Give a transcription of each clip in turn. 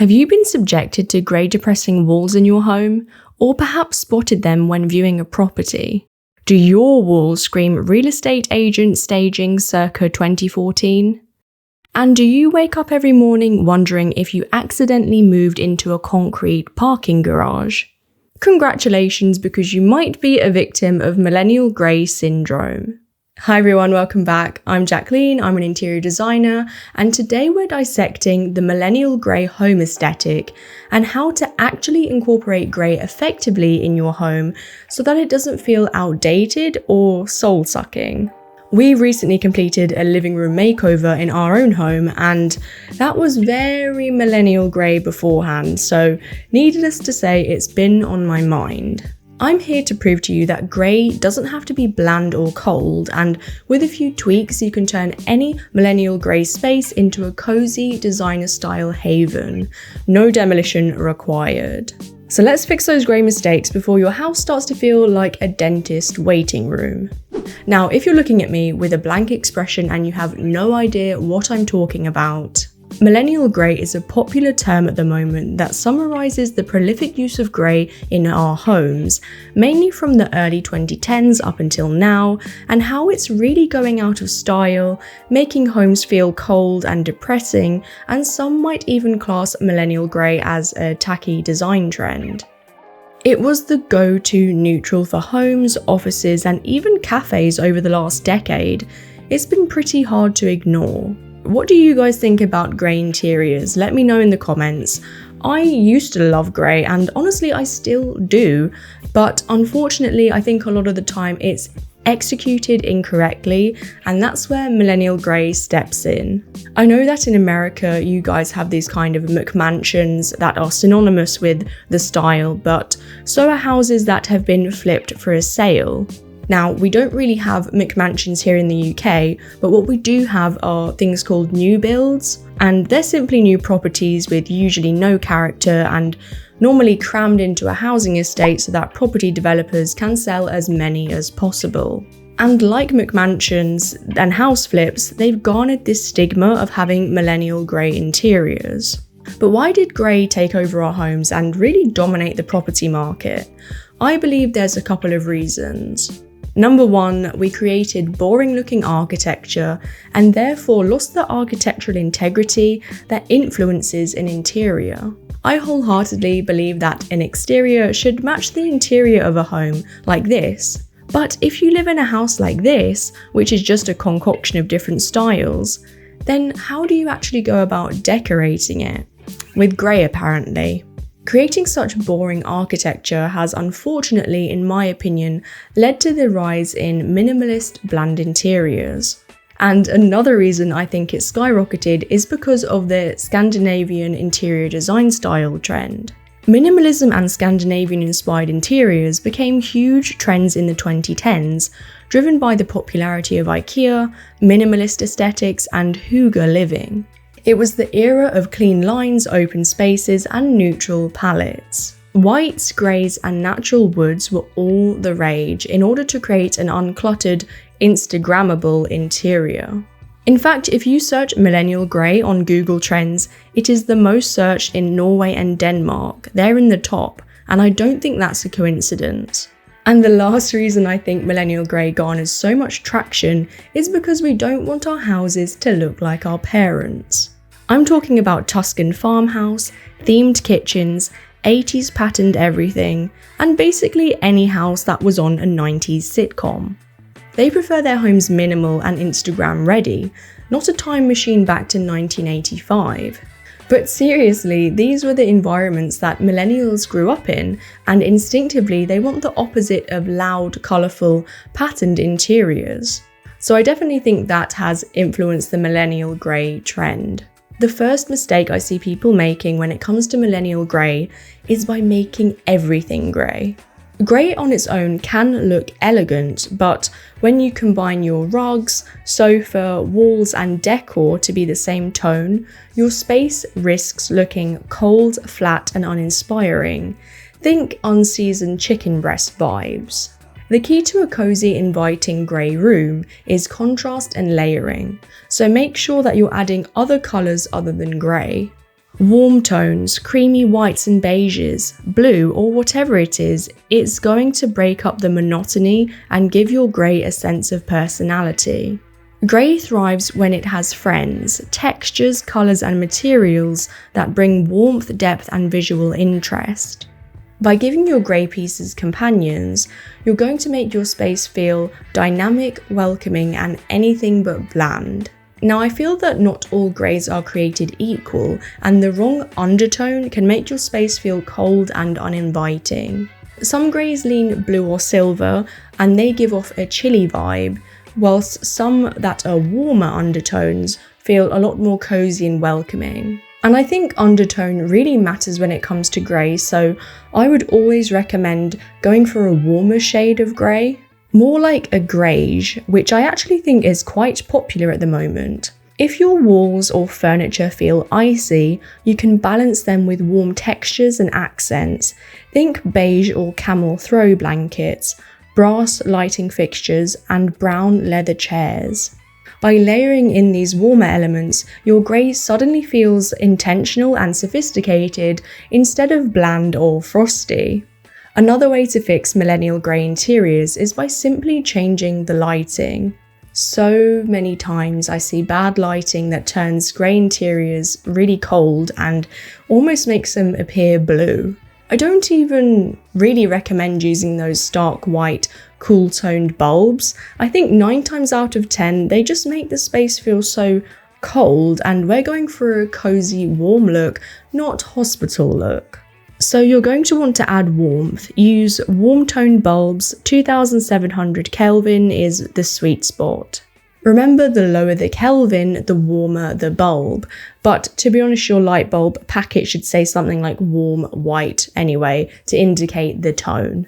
Have you been subjected to grey depressing walls in your home, or perhaps spotted them when viewing a property? Do your walls scream real estate agent staging circa 2014? And do you wake up every morning wondering if you accidentally moved into a concrete parking garage? Congratulations, because you might be a victim of millennial grey syndrome. Hi everyone, welcome back. I'm Jacqueline, I'm an interior designer, and today we're dissecting the millennial grey home aesthetic and how to actually incorporate grey effectively in your home so that it doesn't feel outdated or soul-sucking. We recently completed a living room makeover in our own home, and that was very millennial grey beforehand, so needless to say, it's been on my mind. I'm here to prove to you that grey doesn't have to be bland or cold, and with a few tweaks you can turn any millennial grey space into a cozy designer style haven. No demolition required. So let's fix those grey mistakes before your house starts to feel like a dentist waiting room. Now, if you're looking at me with a blank expression and you have no idea what I'm talking about, millennial grey is a popular term at the moment that summarises the prolific use of grey in our homes, mainly from the early 2010s up until now, and how it's really going out of style, making homes feel cold and depressing, and some might even class millennial grey as a tacky design trend. It was the go-to neutral for homes, offices, and even cafes over the last decade. It's been pretty hard to ignore. What do you guys think about grey interiors? Let me know in the comments. I used to love grey, and honestly I still do, but unfortunately I think a lot of the time it's executed incorrectly, and that's where millennial grey steps in. I know that in America you guys have these kind of McMansions that are synonymous with the style, but so are houses that have been flipped for a sale. Now, we don't really have McMansions here in the UK, but what we do have are things called new builds, and they're simply new properties with usually no character and normally crammed into a housing estate so that property developers can sell as many as possible. And like McMansions and house flips, they've garnered this stigma of having millennial grey interiors. But why did grey take over our homes and really dominate the property market? I believe there's a couple of reasons. Number one, we created boring looking architecture and therefore lost the architectural integrity that influences an interior. I wholeheartedly believe that an exterior should match the interior of a home like this. But if you live in a house like this, which is just a concoction of different styles, then how do you actually go about decorating it? With grey apparently. Creating such boring architecture has unfortunately, in my opinion, led to the rise in minimalist, bland interiors. And another reason I think it skyrocketed is because of the Scandinavian interior design style trend. Minimalism and Scandinavian-inspired interiors became huge trends in the 2010s, driven by the popularity of IKEA, minimalist aesthetics, and hygge living. It was the era of clean lines, open spaces, and neutral palettes. Whites, greys, and natural woods were all the rage in order to create an uncluttered, Instagrammable interior. In fact, if you search millennial grey on Google Trends, it is the most searched in Norway and Denmark. They're in the top, and I don't think that's a coincidence. And the last reason I think millennial grey garners so much traction is because we don't want our houses to look like our parents. I'm talking about Tuscan farmhouse, themed kitchens, 80s patterned everything, and basically any house that was on a 90s sitcom. They prefer their homes minimal and Instagram ready, not a time machine back to 1985. But seriously, these were the environments that millennials grew up in, and instinctively they want the opposite of loud, colourful, patterned interiors. So I definitely think that has influenced the millennial grey trend. The first mistake I see people making when it comes to millennial grey is by making everything grey. Grey on its own can look elegant, but when you combine your rugs, sofa, walls and decor to be the same tone, your space risks looking cold, flat and uninspiring. Think unseasoned chicken breast vibes. The key to a cozy, inviting grey room is contrast and layering, so make sure that you're adding other colours other than grey. Warm tones, creamy whites and beiges, blue or whatever it is, it's going to break up the monotony and give your grey a sense of personality. Grey thrives when it has friends, textures, colours and materials that bring warmth, depth and visual interest. By giving your grey pieces companions, you're going to make your space feel dynamic, welcoming and anything but bland. Now I feel that not all greys are created equal, and the wrong undertone can make your space feel cold and uninviting. Some greys lean blue or silver and they give off a chilly vibe, whilst some that are warmer undertones feel a lot more cozy and welcoming. And I think undertone really matters when it comes to grey, so I would always recommend going for a warmer shade of grey. More like a greige, which I actually think is quite popular at the moment. If your walls or furniture feel icy, you can balance them with warm textures and accents. Think beige or camel throw blankets, brass lighting fixtures, and brown leather chairs. By layering in these warmer elements, your grey suddenly feels intentional and sophisticated instead of bland or frosty. Another way to fix millennial grey interiors is by simply changing the lighting. So many times I see bad lighting that turns grey interiors really cold and almost makes them appear blue. I don't even really recommend using those stark white, cool-toned bulbs. I think 9 times out of 10 they just make the space feel so cold, and we're going for a cozy, warm look, not hospital look. So you're going to want to add warmth. Use warm-toned bulbs. 2700 Kelvin is the sweet spot. Remember, the lower the Kelvin, the warmer the bulb. But to be honest, your light bulb packet should say something like warm white anyway, to indicate the tone.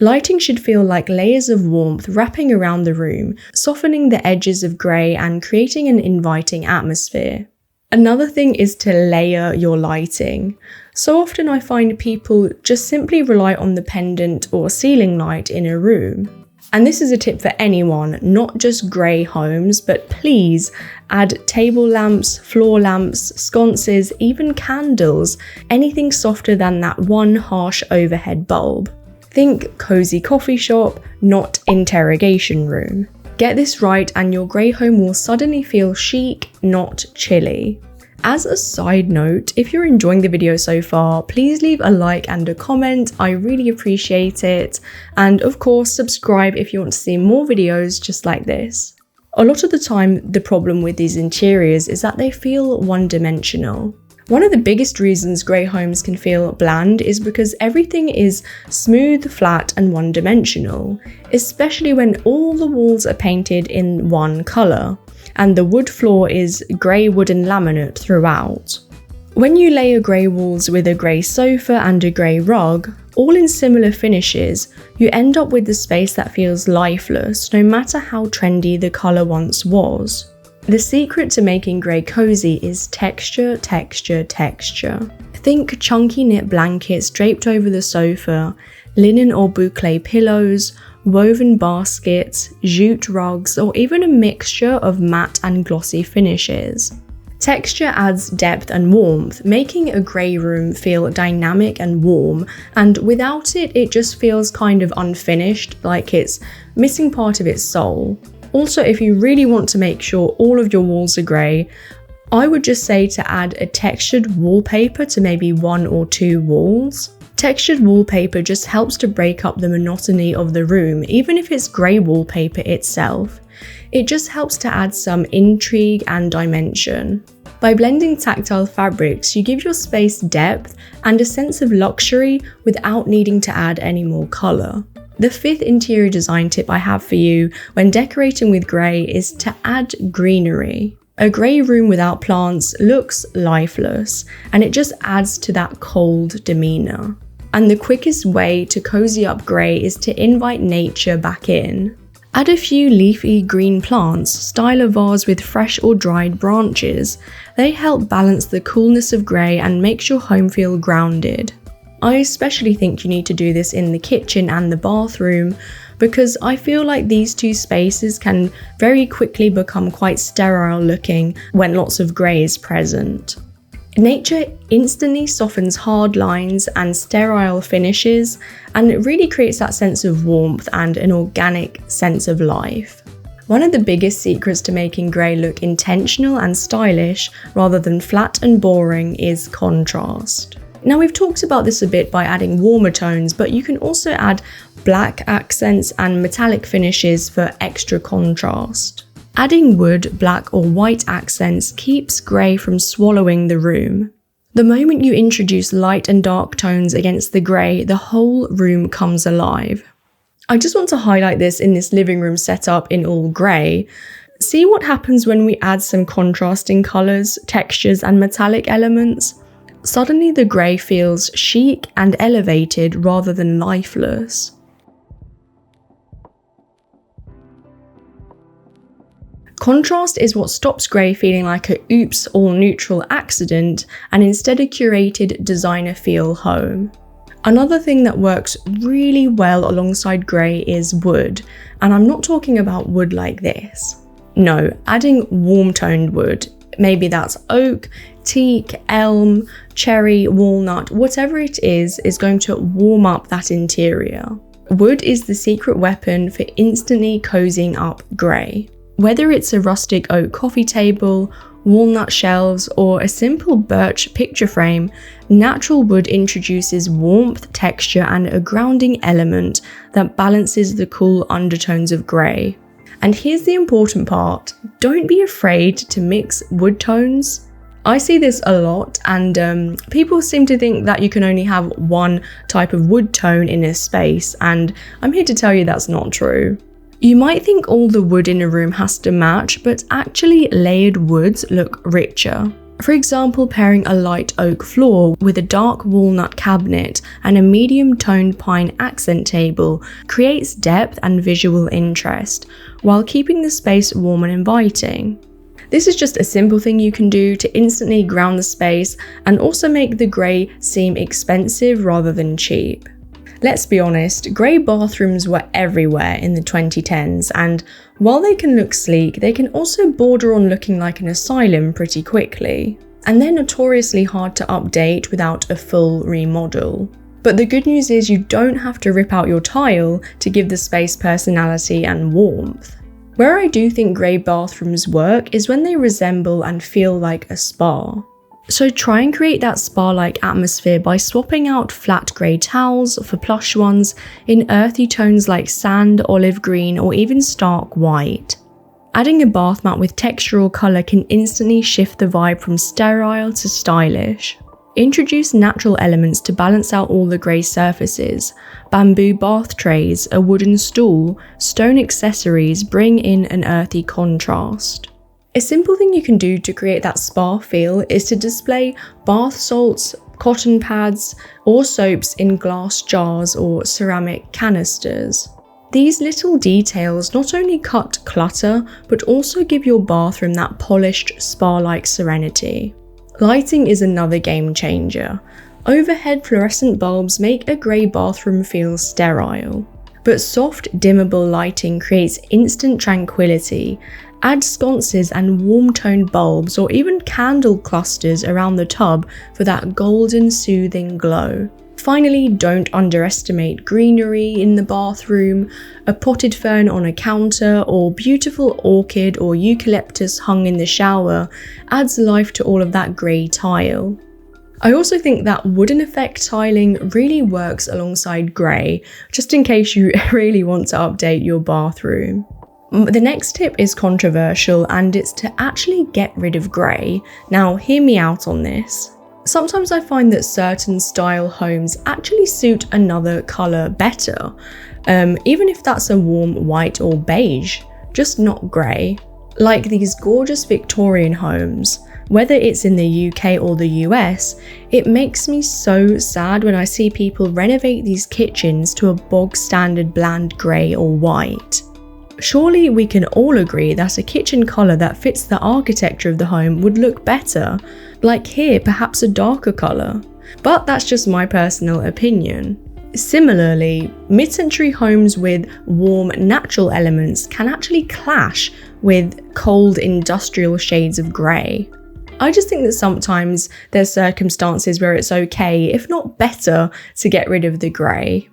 Lighting should feel like layers of warmth wrapping around the room, softening the edges of grey and creating an inviting atmosphere. Another thing is to layer your lighting. So often I find people just simply rely on the pendant or ceiling light in a room. And this is a tip for anyone, not just grey homes, but please add table lamps, floor lamps, sconces, even candles, anything softer than that one harsh overhead bulb. Think cozy coffee shop, not interrogation room. Get this right and your grey home will suddenly feel chic, not chilly. As a side note, if you're enjoying the video so far, please leave a like and a comment. I really appreciate it. And of course, subscribe if you want to see more videos just like this. A lot of the time, the problem with these interiors is that they feel one-dimensional. One of the biggest reasons grey homes can feel bland is because everything is smooth, flat and one-dimensional, especially when all the walls are painted in one colour, and the wood floor is grey wooden laminate throughout. When you layer grey walls with a grey sofa and a grey rug, all in similar finishes, you end up with the space that feels lifeless, no matter how trendy the colour once was. The secret to making grey cozy is texture, texture, texture. Think chunky knit blankets draped over the sofa, linen or boucle pillows, woven baskets, jute rugs, or even a mixture of matte and glossy finishes. Texture adds depth and warmth, making a grey room feel dynamic and warm, and without it, it just feels kind of unfinished, like it's missing part of its soul. Also, if you really want to make sure all of your walls are grey, I would just say to add a textured wallpaper to maybe 1 or 2 walls. Textured wallpaper just helps to break up the monotony of the room, even if it's grey wallpaper itself. It just helps to add some intrigue and dimension. By blending tactile fabrics, you give your space depth and a sense of luxury without needing to add any more colour. The 5th interior design tip I have for you when decorating with grey is to add greenery. A grey room without plants looks lifeless, and it just adds to that cold demeanour. And the quickest way to cozy up grey is to invite nature back in. Add a few leafy green plants, style a vase with fresh or dried branches. They help balance the coolness of grey and makes your home feel grounded. I especially think you need to do this in the kitchen and the bathroom, because I feel like these 2 spaces can very quickly become quite sterile looking when lots of grey is present. Nature instantly softens hard lines and sterile finishes, and it really creates that sense of warmth and an organic sense of life. One of the biggest secrets to making grey look intentional and stylish rather than flat and boring is contrast. Now, we've talked about this a bit by adding warmer tones, but you can also add black accents and metallic finishes for extra contrast. Adding wood, black or white accents keeps grey from swallowing the room. The moment you introduce light and dark tones against the grey, the whole room comes alive. I just want to highlight this in this living room setup in all grey. See what happens when we add some contrasting colours, textures and metallic elements? Suddenly the grey feels chic and elevated rather than lifeless. Contrast is what stops grey feeling like a oops all neutral accident and instead a curated designer feel home. Another thing that works really well alongside grey is wood, and I'm not talking about wood like this. No, adding warm toned wood, maybe that's oak, teak, elm, cherry, walnut, whatever it is going to warm up that interior. Wood is the secret weapon for instantly cozying up grey. Whether it's a rustic oak coffee table, walnut shelves, or a simple birch picture frame, natural wood introduces warmth, texture, and a grounding element that balances the cool undertones of grey. And here's the important part, don't be afraid to mix wood tones. I see this a lot, and people seem to think that you can only have one type of wood tone in a space, and I'm here to tell you that's not true. You might think all the wood in a room has to match, but actually layered woods look richer. For example, pairing a light oak floor with a dark walnut cabinet and a medium-toned pine accent table creates depth and visual interest, while keeping the space warm and inviting. This is just a simple thing you can do to instantly ground the space and also make the grey seem expensive rather than cheap. Let's be honest, grey bathrooms were everywhere in the 2010s, and while they can look sleek, they can also border on looking like an asylum pretty quickly. And they're notoriously hard to update without a full remodel. But the good news is you don't have to rip out your tile to give the space personality and warmth. Where I do think grey bathrooms work is when they resemble and feel like a spa. So try and create that spa-like atmosphere by swapping out flat grey towels for plush ones in earthy tones like sand, olive green, or even stark white. Adding a bath mat with texture or colour can instantly shift the vibe from sterile to stylish. Introduce natural elements to balance out all the grey surfaces. Bamboo bath trays, a wooden stool, stone accessories bring in an earthy contrast. A simple thing you can do to create that spa feel is to display bath salts, cotton pads, or soaps in glass jars or ceramic canisters. These little details not only cut clutter, but also give your bathroom that polished spa-like serenity. Lighting is another game changer. Overhead fluorescent bulbs make a grey bathroom feel sterile, but soft, dimmable lighting creates instant tranquility. Add sconces and warm-toned bulbs or even candle clusters around the tub for that golden, soothing glow. Finally, don't underestimate greenery in the bathroom. A potted fern on a counter or beautiful orchid or eucalyptus hung in the shower adds life to all of that grey tile. I also think that wooden effect tiling really works alongside grey, just in case you really want to update your bathroom. The next tip is controversial, and it's to actually get rid of grey. Now, hear me out on this. Sometimes I find that certain style homes actually suit another colour better, even if that's a warm white or beige, just not grey. Like these gorgeous Victorian homes. Whether it's in the UK or the US, it makes me so sad when I see people renovate these kitchens to a bog standard bland grey or white. Surely we can all agree that a kitchen colour that fits the architecture of the home would look better, like here perhaps a darker colour. But that's just my personal opinion. Similarly, mid-century homes with warm natural elements can actually clash with cold industrial shades of grey. I just think that sometimes there's circumstances where it's okay, if not better, to get rid of the grey.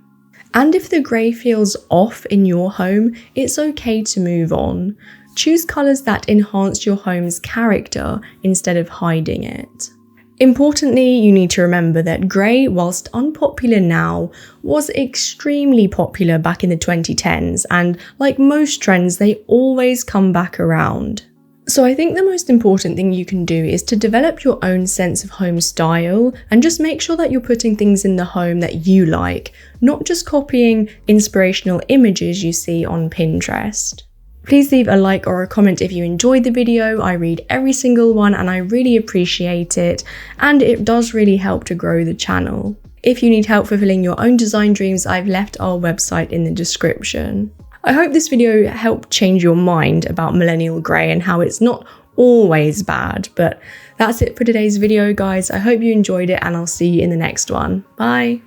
And if the grey feels off in your home, it's okay to move on. Choose colours that enhance your home's character instead of hiding it. Importantly, you need to remember that grey, whilst unpopular now, was extremely popular back in the 2010s, and like most trends, they always come back around. So I think the most important thing you can do is to develop your own sense of home style and just make sure that you're putting things in the home that you like, not just copying inspirational images you see on Pinterest. Please leave a like or a comment if you enjoyed the video. I read every single one and I really appreciate it, and it does really help to grow the channel. If you need help fulfilling your own design dreams, I've left our website in the description. I hope this video helped change your mind about millennial grey and how it's not always bad, but that's it for today's video, guys. I hope you enjoyed it and I'll see you in the next one. Bye!